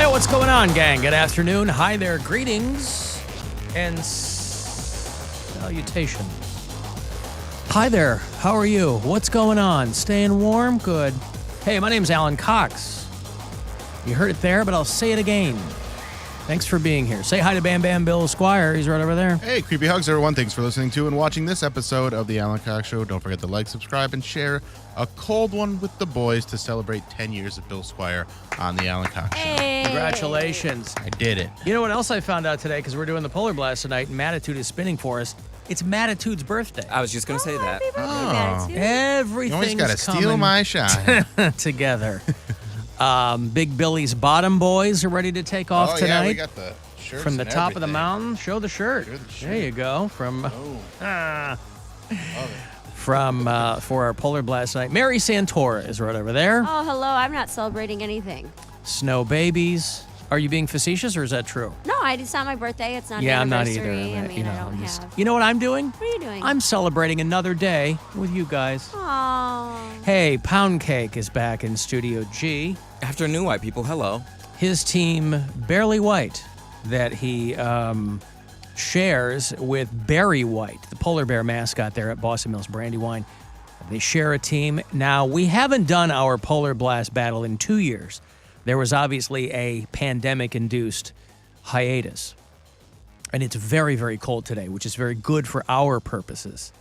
Hey, what's going on, gang? Good afternoon. Hi there. Greetings and salutation. Hi there. How are you? What's going on? Staying warm? Good. Hey, my name's Alan Cox. You heard it there, but I'll say it again. Thanks for being here. Say hi to Bam Bam Bill Squire. He's right over there. Hey, creepy hugs, everyone. Thanks for listening to and watching this episode of the Alan Cox Show. Don't forget to like, subscribe, and share a cold one with the boys to celebrate 10 years of Bill Squire on the Alan Cox Show. Hey. Congratulations. I did it. You know what else I found out today? Because we're doing the Polar Blast tonight, and Matitude is spinning for us. It's Matitude's birthday. I was just going to say that. Happy birthday, Matitude. Everything's You always got to steal coming my shine. together. Big Billy's Bottom Boys are ready to take off tonight. Yeah, we got the shirts from the and top of the everything. mountain. Show the shirt. There you go. From for our Polar Blast night. Mary Santora is right over there. Oh, hello. I'm not celebrating anything. Snow babies. Are you being facetious or is that true? No, it's not my birthday. It's not an I'm not anniversary. either. I mean, I don't have. You know what I'm doing? What are you doing? I'm celebrating another day with you guys. Aww. Hey, Poundcake is back in Studio G. Afternoon, white people. Hello. His team, Barely White, that he shares with Barry White, the polar bear mascot there at Boston Mills Brandywine. They share a team. Now, we haven't done our Polar Blast battle in 2 years. There was obviously a pandemic-induced hiatus. And it's very, very cold today, which is very good for our purposes.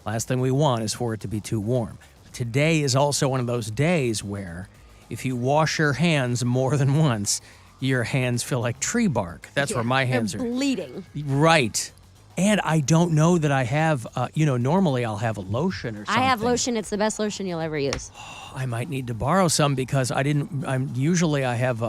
Last thing we want is for it to be too warm. Today is also one of those days where if you wash your hands more than once, your hands feel like tree bark. That's where my hands They're are. bleeding. Right. And I don't know that I have, normally I'll have a lotion or something. I have lotion. It's the best lotion you'll ever use. I might need to borrow some because I have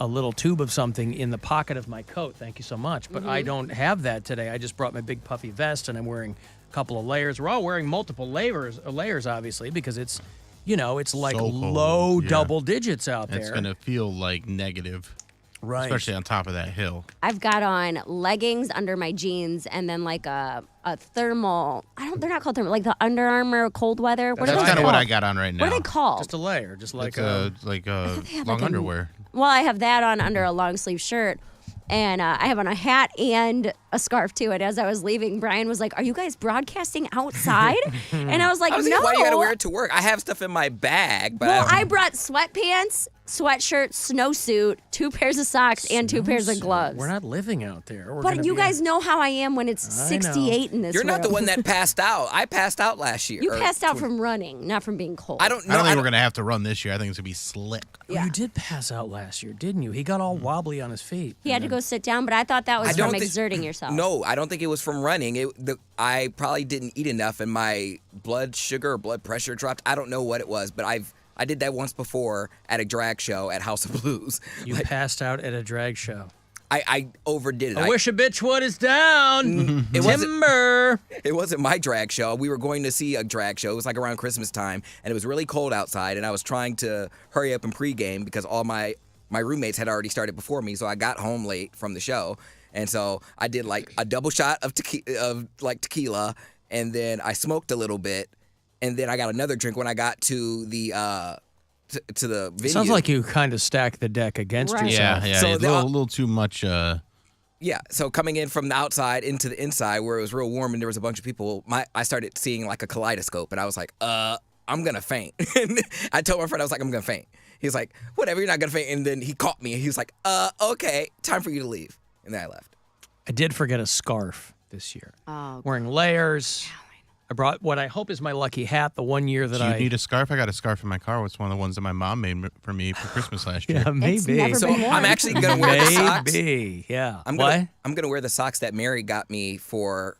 a little tube of something in the pocket of my coat. Thank you so much. But I don't have that today. I just brought my big puffy vest and I'm wearing a couple of layers. We're all wearing multiple layers obviously, because it's, it's like So cold, low yeah. double digits out there. It's going to feel like negative. Right. Especially on top of that hill. I've got on leggings under my jeans and then like a thermal. They're not called thermal. Like the Under Armour cold weather. What are That's those kind of called? what I got on right now. What are they called? Just a layer, just like It's they had long like a- underwear. Well, I have that on under a long sleeve shirt. And I have on a hat and a scarf too. And as I was leaving, Brian was like, "Are you guys broadcasting outside?" And I was like, I was "No." thinking, why you got to wear it to work? I have stuff in my bag, but Well, I brought sweatpants, sweatshirt, snowsuit, 2 pairs of socks, and 2 pairs of gloves. We're not living out there. We're But gonna you be guys know how I am when it's I 68 in this you're not the world. one that passed out. I passed out last year. You or passed out 20 from running, not from being cold. I don't I know. don't think we're going to have to run this year. I think it's going to be slick. Oh, you did pass out last year, didn't you? He got all wobbly on his feet. He had to go sit down, but I thought that was I don't from think- exerting yourself. No, I don't think it was from running. I probably didn't eat enough, and my blood sugar or blood pressure dropped. I don't know what it was, but I did that once before at a drag show at House of Blues. You passed out at a drag show. I overdid it. I wish a bitch would is down. It wasn't- Timber. It wasn't my drag show. We were going to see a drag show. It was like around Christmas time, and it was really cold outside, and I was trying to hurry up and pregame because all my roommates had already started before me, so I got home late from the show. And so I did like a double shot of tequila, and then I smoked a little bit, and then I got another drink when I got to the to the venue. Sounds like you kind of stacked the deck against Right. yourself. Yeah. So a little too much. Yeah, so coming in from the outside into the inside where it was real warm and there was a bunch of people, I started seeing like a kaleidoscope, and I was like, I'm gonna faint. And I told my friend, I was like, I'm gonna faint. He was like, whatever, you're not gonna faint. And then he caught me and he was like, okay, time for you to leave. And then I left. I did forget a scarf this year. Oh, Wearing layers. I brought what I hope is my lucky hat the one year that Do you I... need a scarf? I got a scarf in my car. It's one of the ones that my mom made for me for Christmas last year. Yeah, maybe. It's never So been worn. I'm actually gonna wear the socks. Maybe, yeah. I'm gonna wear the socks that Mary got me for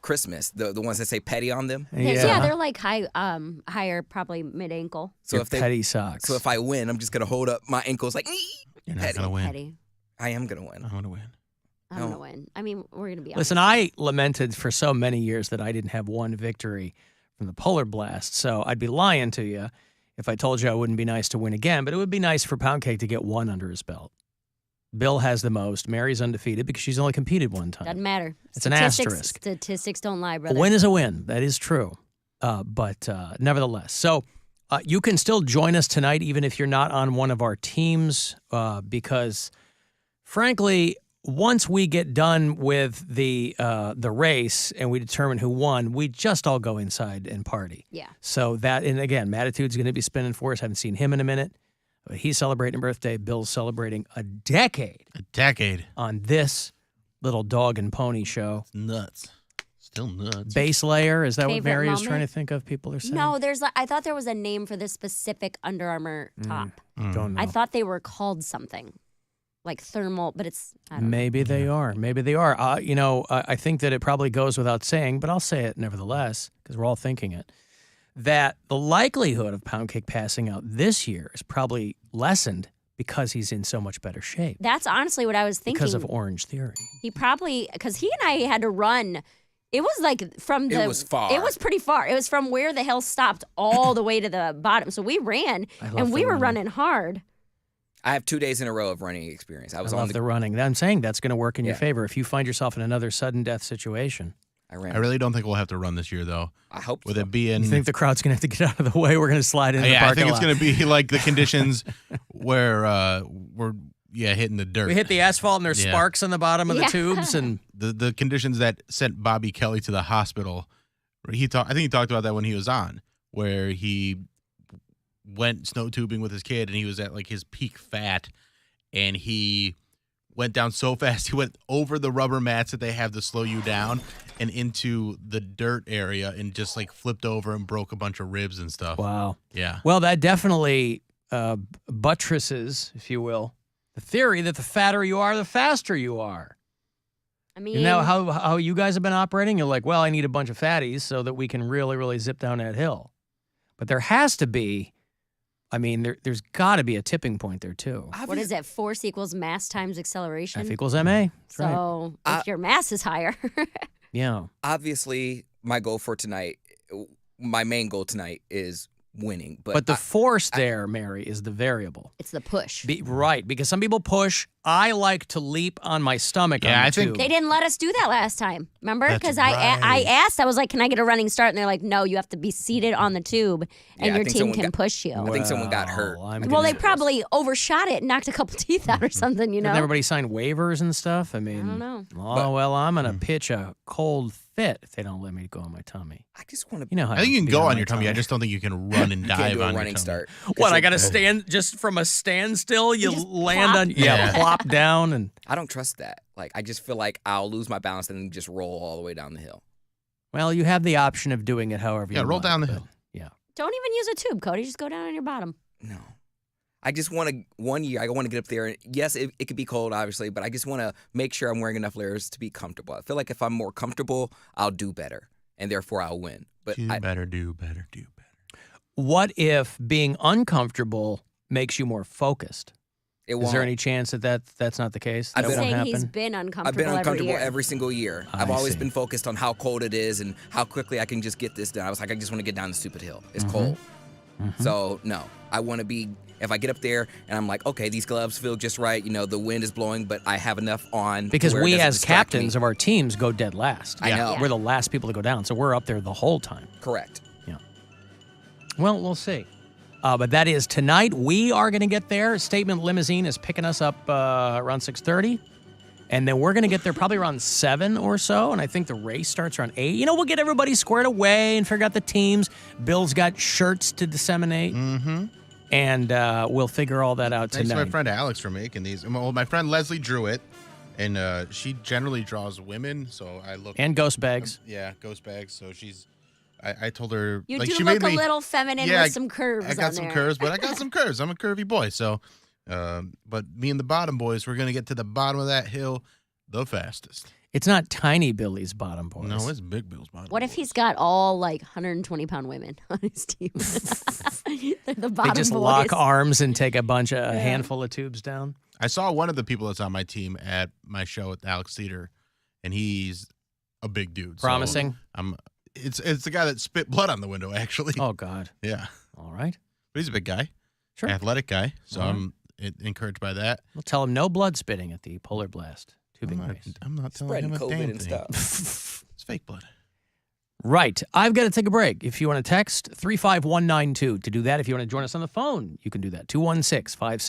Christmas. The ones that say petty on them. Yeah, they're like higher, probably mid ankle. So Your if they petty socks. So if I win, I'm just gonna hold up my ankles like You're not petty. going to win. Petty. I am gonna win. I'm going to win. I'm gonna win. I mean, we're gonna be. Listen, I lamented for so many years that I didn't have one victory from the Polar Blast, so I'd be lying to you if I told you I wouldn't be nice to win again, but it would be nice for Poundcake to get one under his belt. Bill has the most. Mary's undefeated because she's only competed one time. Doesn't matter. It's an asterisk. Statistics don't lie, A brother. win is a win. That is true. But nevertheless. So You can still join us tonight, even if you're not on one of our teams, because, frankly, once we get done with the race and we determine who won, we just all go inside and party. Yeah. So that, and again, Mattitude's going to be spinning for us. Haven't seen him in a minute. But he's celebrating a birthday. Bill's celebrating a decade. A decade. On this little dog and pony show. It's nuts. Still nuts. Base layer, is that what Favorite Mary is moment? trying to think of? People are saying. No, I thought there was a name for this specific Under Armour top. Don't know. I thought they were called something. Like thermal, but it's, I don't know. Maybe they are. Maybe they are. I think that it probably goes without saying, but I'll say it nevertheless, because we're all thinking it, that the likelihood of Poundcake passing out this year is probably lessened because he's in so much better shape. That's honestly what I was thinking. Because of Orange Theory. He probably, because he and I had to run. It was like from the. It was far. It was pretty far. It was from where the hill stopped all the way to the bottom. So we ran, love and we the were running. running hard. I have 2 days in a row of running experience. I I was love on the running. I'm saying that's going to work in your Yeah. favor if you find yourself in another sudden death situation. I ran. I really don't think we'll have to run this year, though. I hope With so. it being. You think the crowd's going to have to get out of the way? We're going to slide into the I parking think it's lot. going to be like the conditions where we're hitting the dirt. We hit the asphalt and there's Yeah. sparks on the bottom of the Yeah. tubes, and the conditions that sent Bobby Kelly to the hospital. I think he talked about that when he was on, where he went snow tubing with his kid and he was at like his peak fat, and he went down so fast he went over the rubber mats that they have to slow you down and into the dirt area and just like flipped over and broke a bunch of ribs and stuff. wow. Yeah. Well, that definitely buttresses, if you will, the theory that the fatter you are, the faster you are. I mean, You know how you guys have been operating? You're like, well, I need a bunch of fatties so that we can really, really zip down that hill. But there has to be, there's got to be a tipping point there, too. what is it? Force equals mass times acceleration. F equals MA. That's right. So if your mass is higher, Yeah. Obviously, my main goal tonight is winning. But the force there, Mary, is the variable. it's the push. Right, because some people push. I like to leap on my stomach. Yeah, on the I think- tube. They didn't let us do that last time. Remember? That's Because right. I asked, I was like, can I get a running start? And they're like, no, you have to be seated on the tube and Yeah, I your think team someone can got- push you. I think someone got hurt. I'm Well, they gonna- probably overshot it and knocked a couple teeth out or something, you know? Didn't everybody sign waivers and stuff? I don't know. Oh, well, I'm going to pitch a cold fit if they don't let me go on my tummy. I just want to. You know how I think you can be go on my your tummy. I just don't think you can run and dive can't do on a your running tummy. start. What, I got to stand just from a standstill? You just land plop. on, Yeah. plop down and, I don't trust that. Like, I just feel like I'll lose my balance and then just roll all the way down the hill. well, you have the option of doing it however you Yeah, want. roll down the but- hill. Yeah. Don't even use a tube, Cody. Just go down on your bottom. No. I just want to, one year, I want to get up there. And yes, it could be cold, obviously, but I just want to make sure I'm wearing enough layers to be comfortable. I feel like if I'm more comfortable, I'll do better, and therefore I'll win. But Do better, do better, do better. What if being uncomfortable makes you more focused? it Is won't. there any chance that that's not the case? I've That He's been- won't saying he's happen? been uncomfortable, I've been uncomfortable every year. every single year. I I've always see. been focused on how cold it is and how quickly I can just get this done. I was like, I just want to get down the stupid hill. It's Mm-hmm. cold. So, no. I want to be, if I get up there and I'm like, okay, these gloves feel just right. You know, the wind is blowing, but I have enough on. to Because where it we, doesn't as distract captains me. of our teams, go dead last. I know. We're the last people to go down, so we're up there the whole time. Correct. Yeah. Well, we'll see. But that is tonight. We are going to get there. Statement Limousine is picking us up around 6:30. And then we're going to get there probably around 7 or so. And I think the race starts around 8. You know, we'll get everybody squared away and figure out the teams. Bill's got shirts to disseminate. Mm-hmm. And we'll figure all that out Thanks to tonight. my friend Alex for making these. Well, my friend Leslie drew it, and she generally draws women, so I look. And ghost bags. Yeah, ghost bags. So she's. I told her. You like, do she look made me, a little feminine Yeah, with some curves I got on some there. curves, but I got some curves. I'm a curvy boy. So, but me and the bottom boys, we're gonna get to the bottom of that hill the fastest. It's not Tiny Billy's bottom boys. No, it's Big Bill's bottom. What if boys. he's got all like 120-pound women on his team? They're the bottom They just boys. lock arms and take a handful of tubes down. I saw one of the people that's on my team at my show at Alex Theater, and he's a big dude. so Promising? It's the guy that spit blood on the window, actually. Oh, God. Yeah. All right. But he's a big guy. Sure. Athletic guy. So All right. I'm encouraged by that. We'll tell him no blood spitting at the Polar Blast tubing race. I'm not telling Spreading him a COVID damn and thing. stuff. It's fake blood. Right. I've got to take a break. If you want to text 35192 to do that. If you want to join us on the phone, you can do that. 216 5